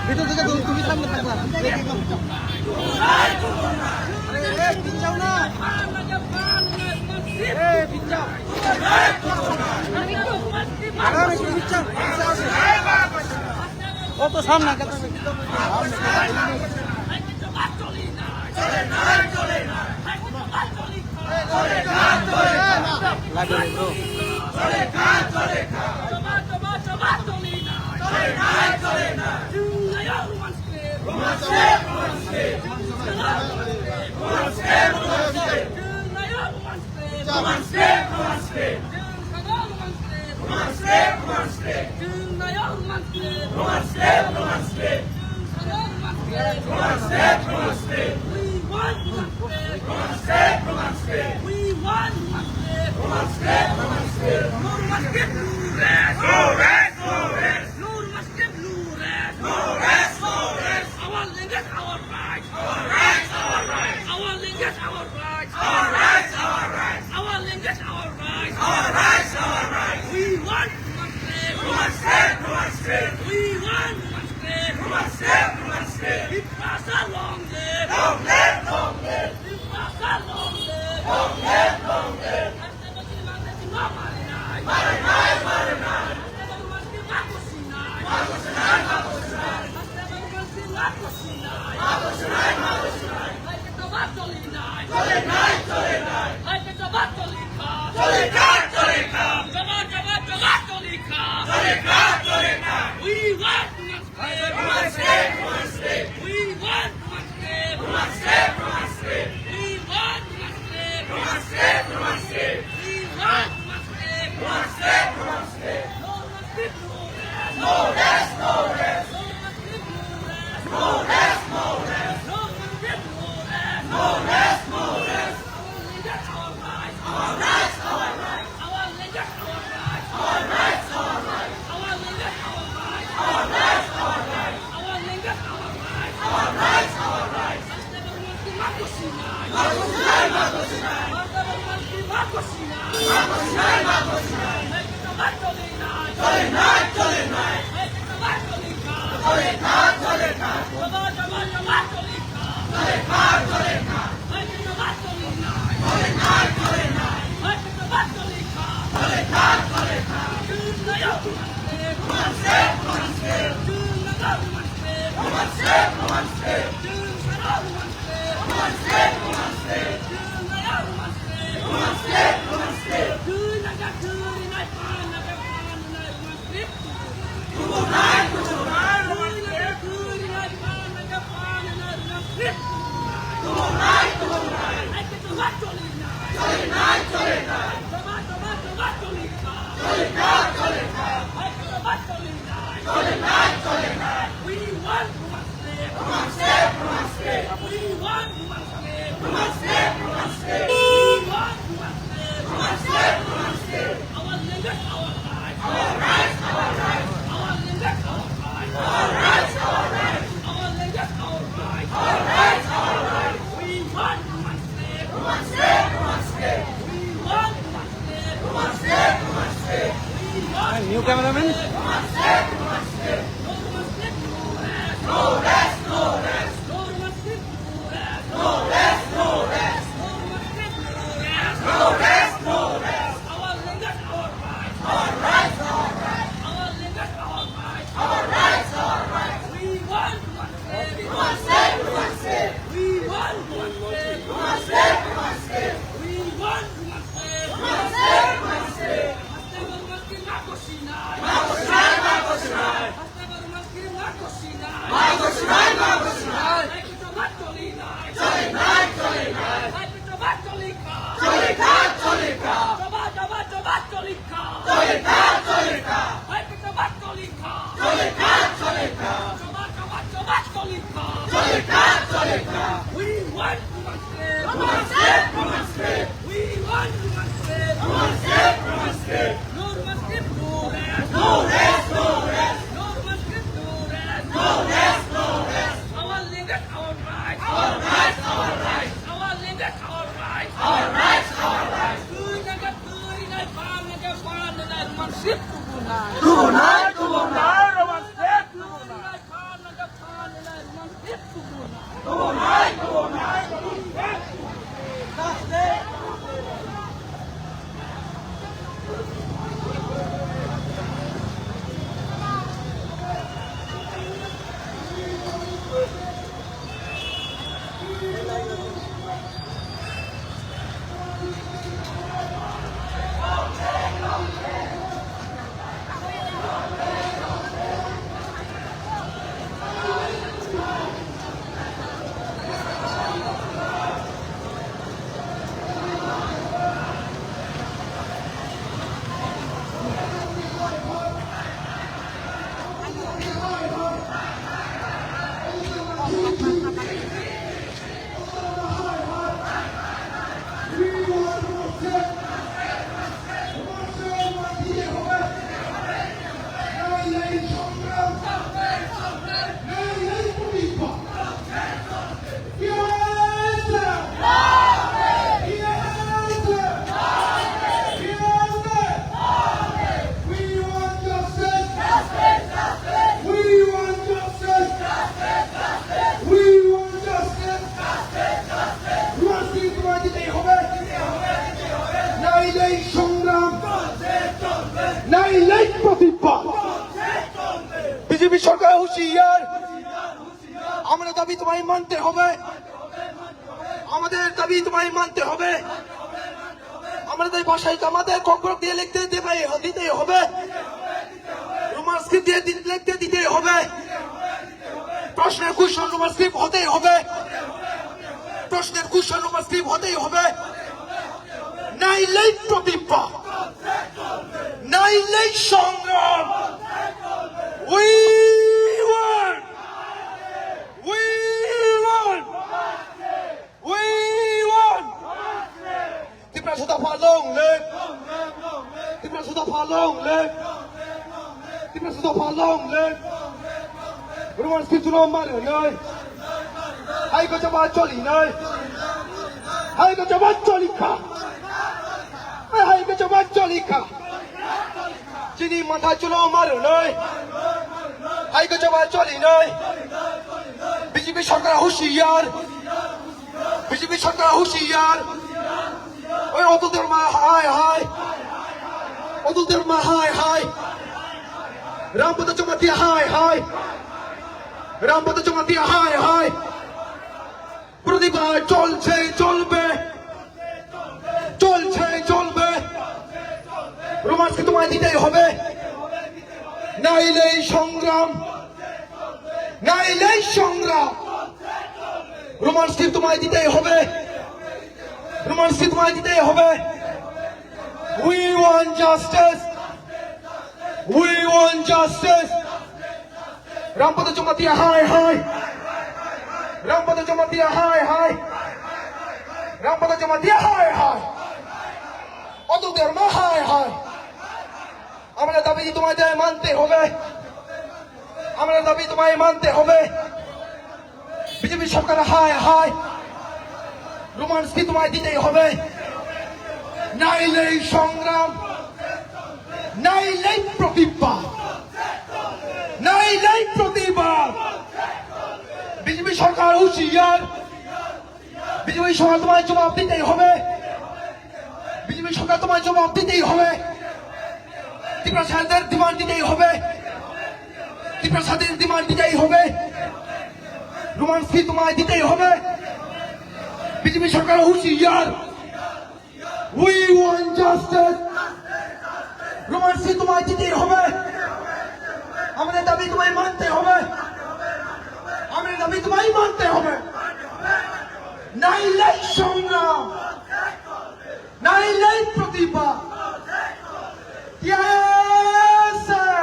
ভিতর থেকে তুমি সামনে থাকবা ও তো সামনে new cameraman. Chole বিজেপি সরকার হুঁশিয়ার, আমাদের দাবি তোমায় মানতে হবে, আমাদের দাবি তোমায় মানতে হবে, আমাদের ভাষায় আমাদের কক্ষ দিয়ে লিখতে দিতেই হবে, রোমান স্ক্রিপ্ট দিয়ে লিখতে দিতেই হবে, প্রশ্নের কুশল রোমান স্ক্রিপ্ট হতেই হবে, প্রশ্নের কুশল রোমান স্ক্রিপ্ট হতেই হবে, নাইলেই প্রতিবাদ, নাইলেই সংগ্রাম। We won! We won! We won! Tignan sa tapalong, Len! Tignan sa tapalong, Len! Tignan sa tapalong, Len! Roman script na mali, Len! Hay ka sa mga choli, Len! Hay ka sa mga choli ka! Hay ka sa mga choli ka! Sini mata chulo maru, Len! Hay ka sa mga choli, Len! BJP সরকার হুঁশিয়ার, BJP সরকার হুঁশিয়ার, ওই অতুলদের মা হায় হায়, অতুলদের মা হায় হায়, রামপদ জমাতিয়া হায় হায়, রামপদ জমাতিয়া হায় হায়, প্রতিবাদ চলছে চলবে, চলছে চলবে, রোমান্সকে তোমায় দিতেই হবে, নাইলেই সংগ্রাম, নাইলেই সংগ্রাম, রোমান স্ক্রিপ্ট তোমায় দিতেই হবে, রোমান স্ক্রিপ্ট তোমায় দিতেই হবে। We want justice, we want justice. Rampada Jamatia হায় হায়, রামপদ জমাতিয়া হায় হায়, রামপদ জমাতিয়া হায় হায়, অতুলদের মা হায় হায়, আমাদের দাবি তোমায় মানতে হবে, আমাদের দাবি তোমায় মানতে হবে। বিজেপি সরকার হায় হায়, রোমান্সকে তোমায় দিতেই হবে, নাইলেই সংগ্রাম, নাইলেই প্রতিবাদ, নাইলেই প্রতিবাদ। বিজেপি সরকার হুঁশিয়ার, বিজেপি সরকার তোমায় জবাব দিতেই হবে, বিজেপি সরকার তোমায় জবাব দিতেই হবে, ত্রিপুরা সাহেবদের ডিমান্ড দিতেই হবে, ত্রিপুরা সাহেবদের ডিমান্ড দিতেই হবে, রোমান্সকে তোমায় দিতেই হবে। বিজেপি সরকার হুঁশিয়ার, we want justice, রোমান্সকে তোমায় দিতেই হবে, আমাদের দাবি তোমায় মানতে হবে, আমাদের দাবি তোমায় মানতে হবে, নাইলেই সংগ্রাম, নাইলেই প্রতিবাদ। Yes, sir.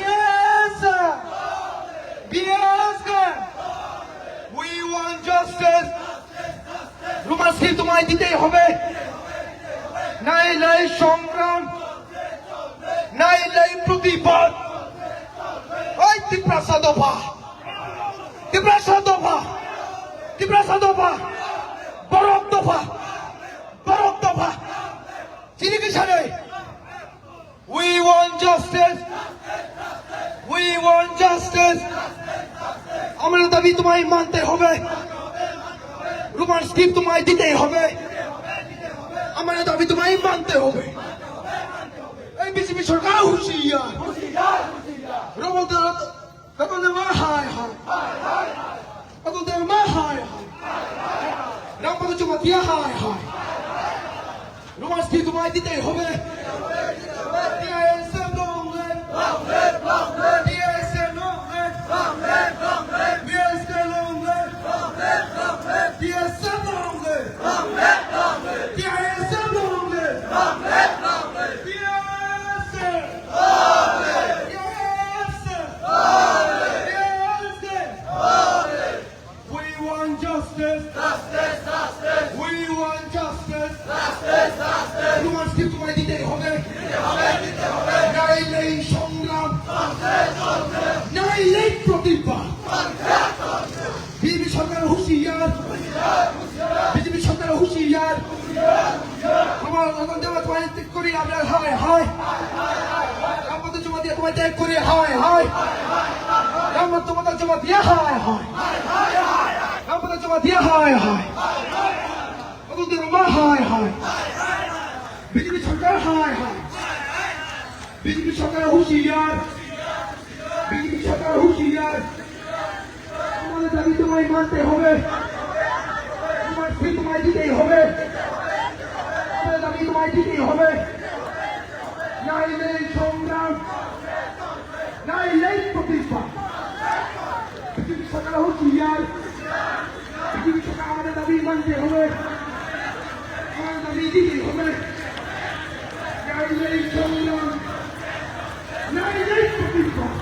Yes, sir. Yes, sir. We want justice. রোমান্সকে তোমায় দিতেই হবে, নাইলেই সংগ্রাম, নাইলেই প্রতিবাদ। ওই ত্রিপুরা সাধবা, ত্রিপুরা সাধবা, ত্রিপুরা সাধবা, বরফ দফা, বরফ দফা, চিনি কি সারে? We want দাবি তোমায় মানতে হবে রোমান স্ক্রিপ্ট তোমায় দিতেই হবে আমাদের দাবি তোমায় মানতে হবে এই বিজেপি সরকার হুঁশিয়ার রবীন্দ্র হায় হায় রবীন্দ্র হায় হায় রামপদ চুমাতিয়া হায় হায় রোমান স্ক্রিপ্ট তোমায় দিতেই হবে TISM long live TISM long live BSK long live TISM long live TISM long live We want justice. We want justice. Roman script তোমায় দিতেই হবে নাই নেই সংগ্রাম নাই নেই প্রতিবাদ বিজেপি সরকার হুঁশিয়ার বিজেপি সরকার হুঁশিয়ার আমার দেওয়া তোমায় ত্যাগ করি আমরা হায় হায় রামপদ জমা দিয়ে তোমায় ত্যাগ করি হায় হায় রামপদ তোমাদের জমা দিয়ে হায় হায় রামপদ জমা দিয়ে হায় হায় হায় হায় বিজেপি সরকার হায় হায় বিজেপি সরকার হুঁশিয়ার বিজেপি সরকার হুঁশিয়ার আমাদের দাবি তোমায় মানতে হবে তোমার ফি তোমায় দিতেই হবে আমাদের দাবি তোমায় দিতেই হবে নাই নেই সংগ্রাম নাই নেই প্রতিবাদ বিজেপি সরকার হুঁশিয়ার বিজেপি সরকার আমাদের দাবি মানতে হবে আমাদের দাবি দিতেই হবে নাই নেই সংগ্রাম নাই নেই প্রতিবাদ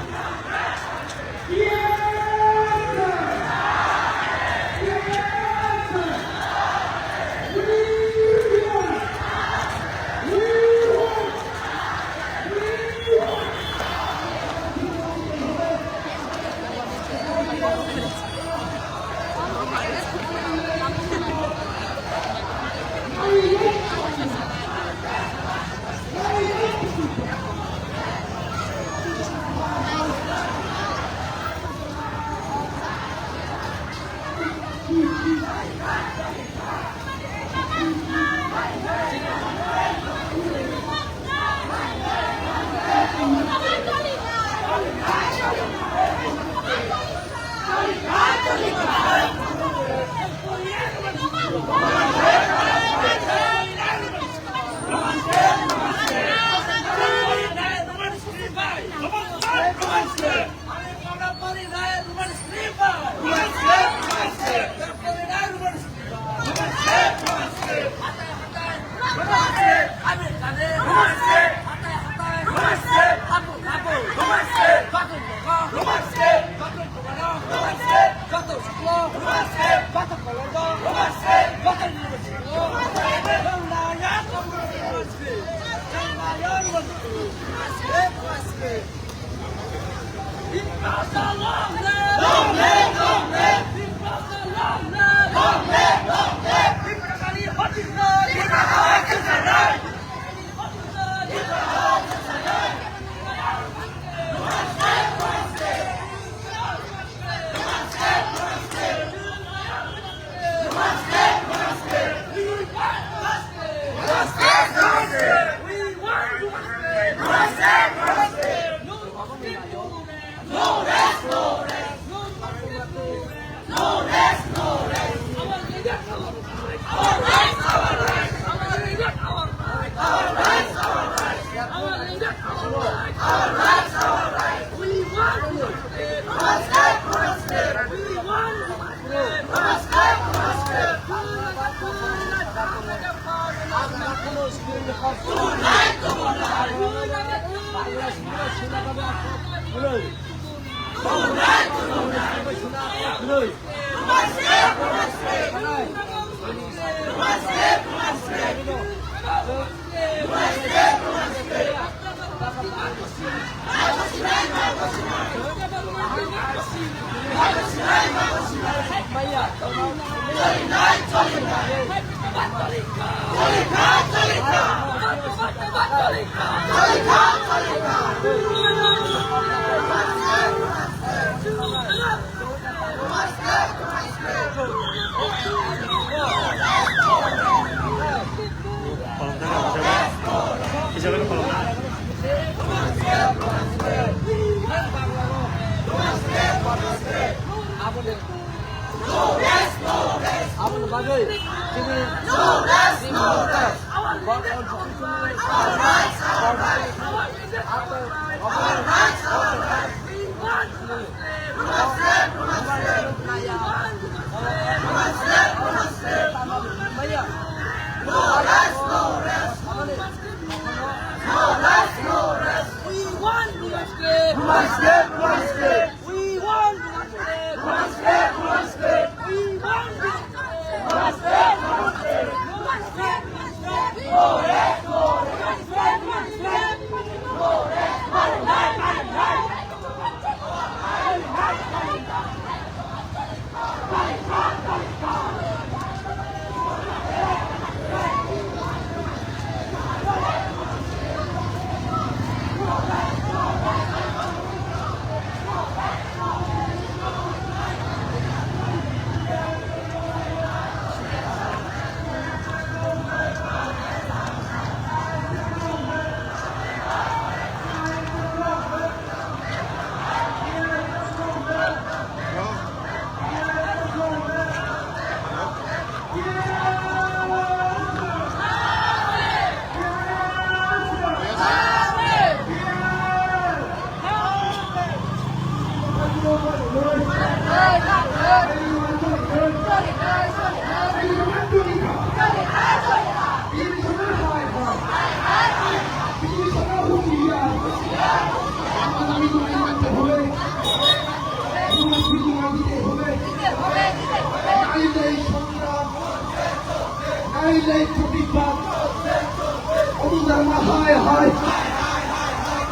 Let's go.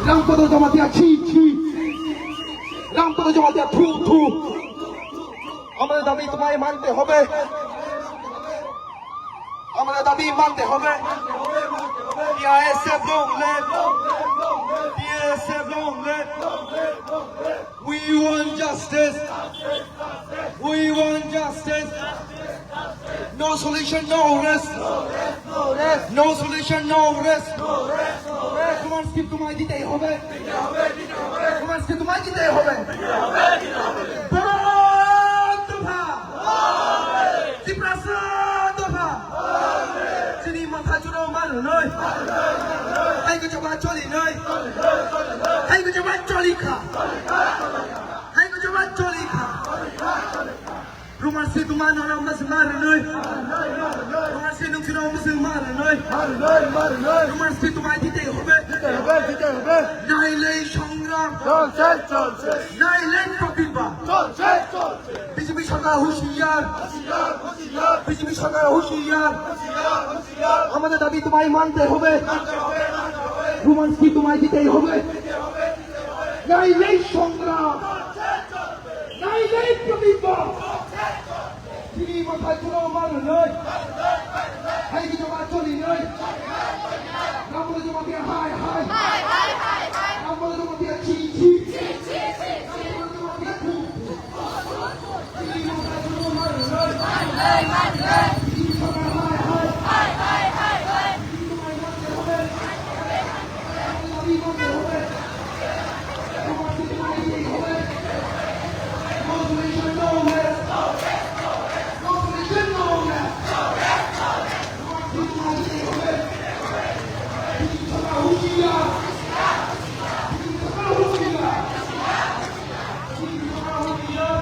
রামপদ জমা দিয়া ছি ছি, রামপদ জমা দিয়া থু থু। আমাদের দাবি তোমায় মানতে হবে, আমাদের দাবি মানতে হবে। PISF long live, PISF long live. We want justice, we want justice. No solution, no rest. No solution, no rest. তোমার স্কিপ তোমায় দিতেই হবে, তোমার স্কিপ তোমায় দিতেই হবে। চিনি মাথা চুরো মারো নয়, হাই গো জবা চলি নয়, হাই গো জবা চলি খা, হাই গো জবা চলি খা। Rumah si tu mana orang Muslim noi, rumah si nung kira Muslim noi, rumah si tu mai dite hobe, nai lei সংগ্রাম, nai lei প্রতিভা, বিজেপি সরকার হুঁশিয়ার, বিজেপি সরকার হুঁশিয়ার। আমাদের দাবি তোমায় মানতে হবে, রুমান কি তোমায় দিতেই হবে। নাই লই সংগ্রাম, নাই লই প্রতিভা, চিনি মাথায় কোনো মার নয়, হাই কি জমা চলি নয়, রামপদ জমা দিয়ে হাই হাই, রামপদ জমা দিয়ে ছি ছি, রামপদ জমা দিয়ে থু থু। চিনি মাথায় কোনো মার নয়, চিনি সরকার হাই হাই, চিনি তোমায় মানতে হবে, দাবি মানতে হবে, তোমার চিনি তোমায় দিতেই হবে। No solution, no rest. No solution, no rest. তোমার চিনি তোমায় দিতেই হবে। বিজেপি সরকার হুঁশিয়ার, বিজেপি সরকার হুঁশিয়ার, বিজেপি সরকার হুঁশিয়ার।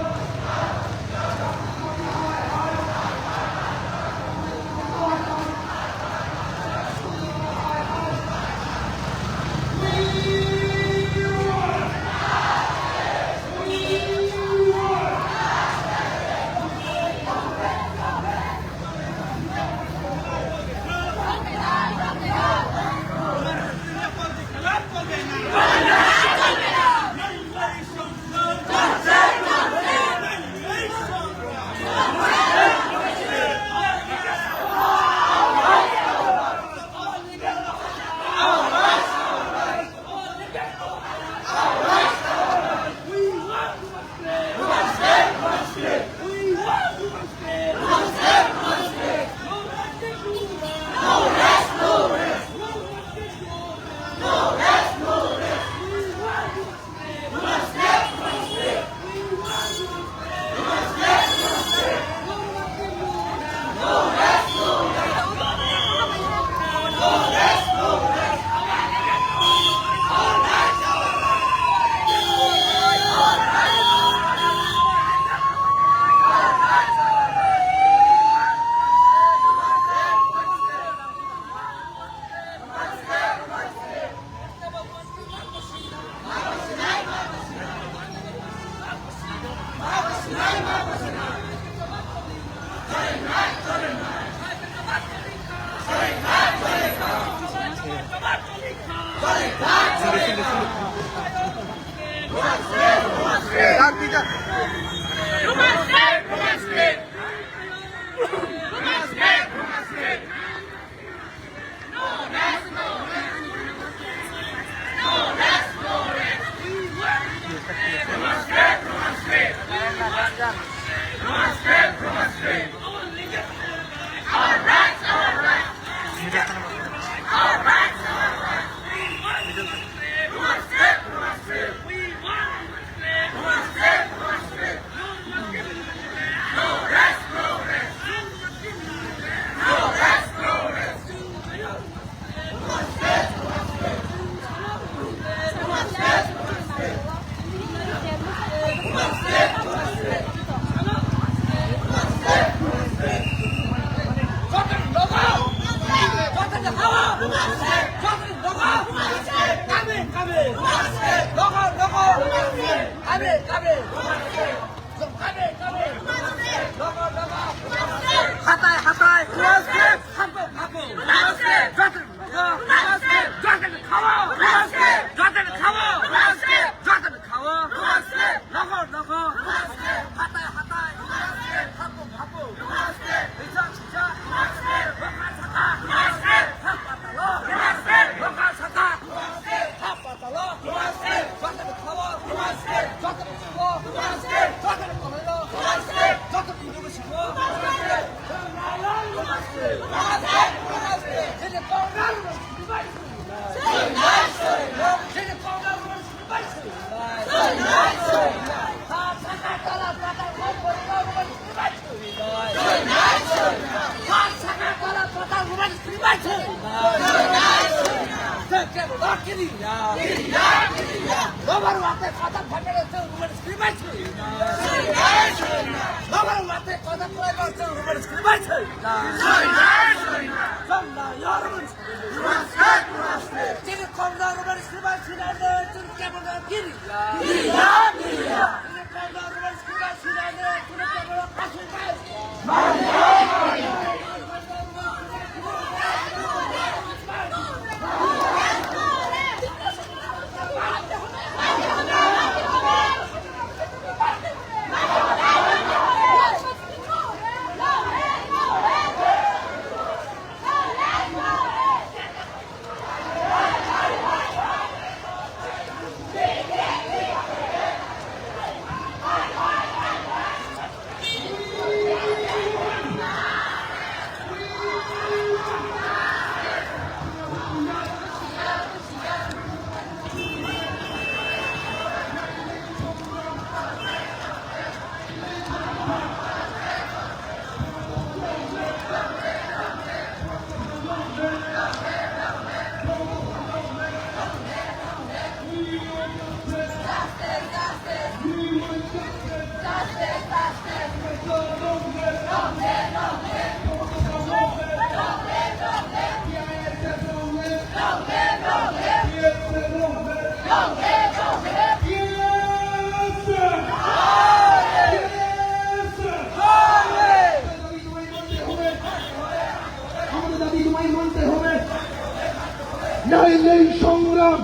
নাইলেই সংগ্রাম,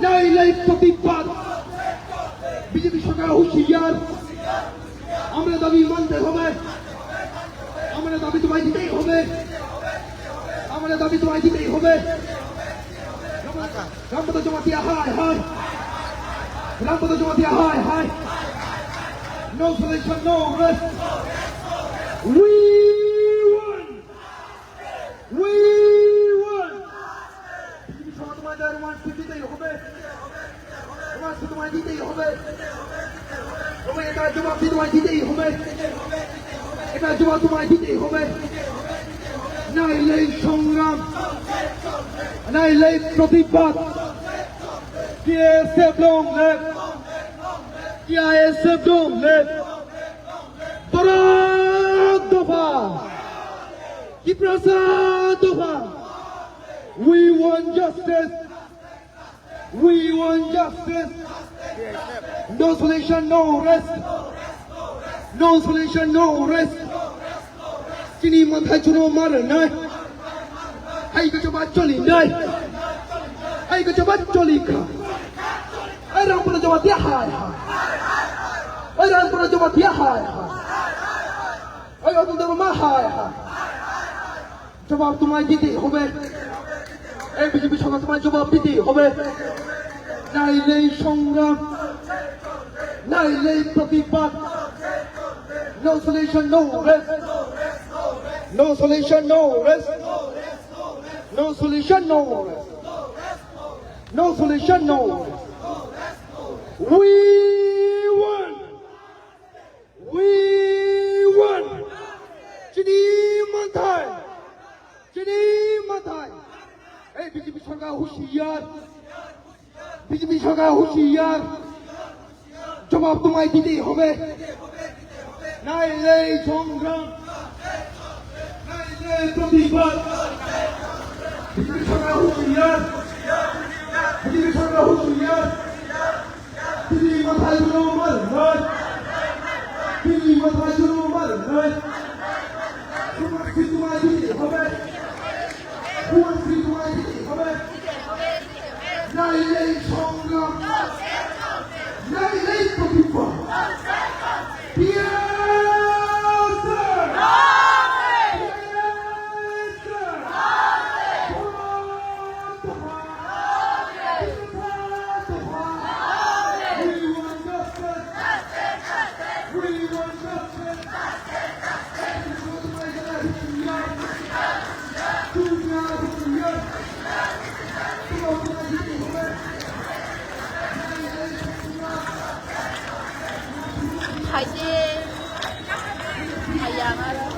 নাইলেই প্রতিবাদ। বিজেপি সরকার হুঁশিয়ার, আমরা দাবি মানতে হবে, আমরা দাবি তোমায় দিতেই হবে, আমরা দাবি তোমায় দিতেই হবে। রামপদ জমাতিয়া হায় হায়, রামপদ জমাতিয়া হায় হায়। No solution, no rest. We won. We won. BJP সরকার তোমায় রোমান্স দিতেই হবে, রোমান্স তোমায় দিতেই হবে, এটা জবাব তোমায় দিতেই হবে, এটা জবাব তোমায় দিতেই হবে। নাইলেই সংগ্রাম, নাইলেই প্রতিবাদ। TSF long live, TSF long live। Bharat Dafा, কি প্রসাদ দফা। We want justice, we want justice। No solution, no rest, no solution, no rest। চিনি মাথায় চুনো মার নাই, hay cái cho bạn cho lì đây hay cái cho bạn cho lì cả ai đang bữa cho bạn tiếc hại ai đang bữa cho bạn tiếc hại ai ở đâu mà hại জবাব তোমায় দিতে হবে এই BJP সরকার তোমায় জবাব দিতে হবে নাইলেই সংগ্রাম নাইলেই প্রতিবাদ no solution no rest no solution no rest no solution no rest no solution no rest we won we won Chini Manthai Chini Manthai এই বিজেপি সরকার হুঁশিয়ার বিজেপি সরকার হুঁশিয়ার জবাব তোমায় দিতেই হবে নাইলে সংগ্রাম নাইলে প্রতিবাদ বিজেপি সরকার হুঁশিয়ার বিজেপি সরকার হুঁশিয়ার তিনি মাথায় জনমাল নয় তিনি মাথায় জনমাল নয় তোমাকে তোমায় দিতে হবে তোমাকে তোমায় দিতে হবে নাইলে সংগ্রাম নাইলে প্রতিবাদ 화이팅! 다양하다.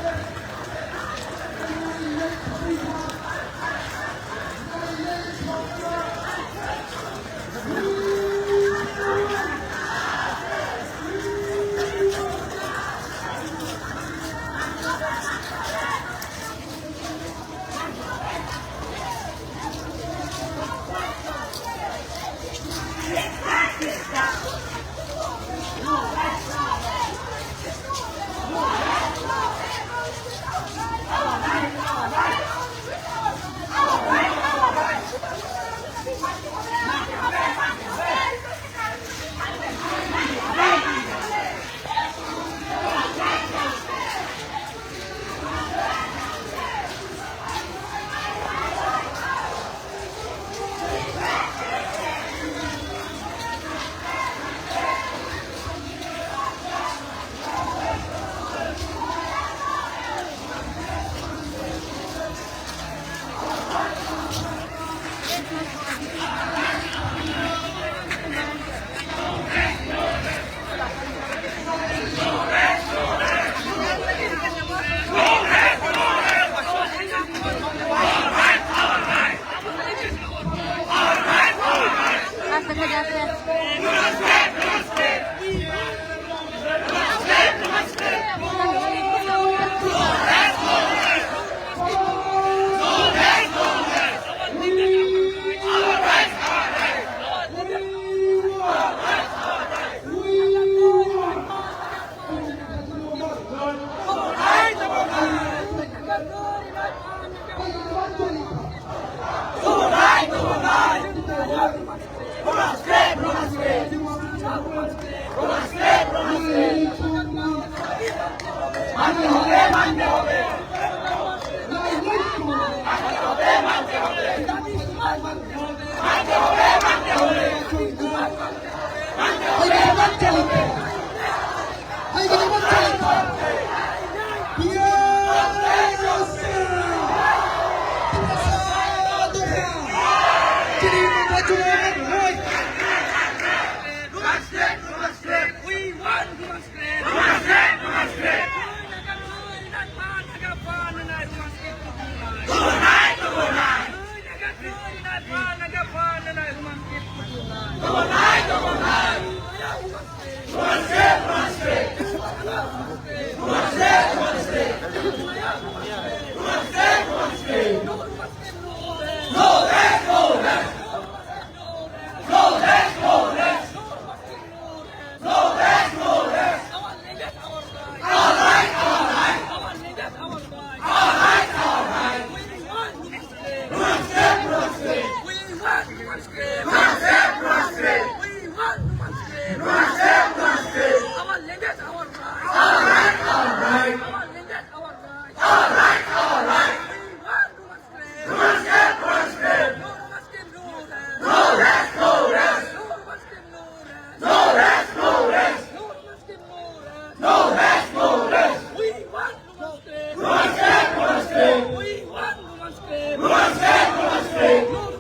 আসবে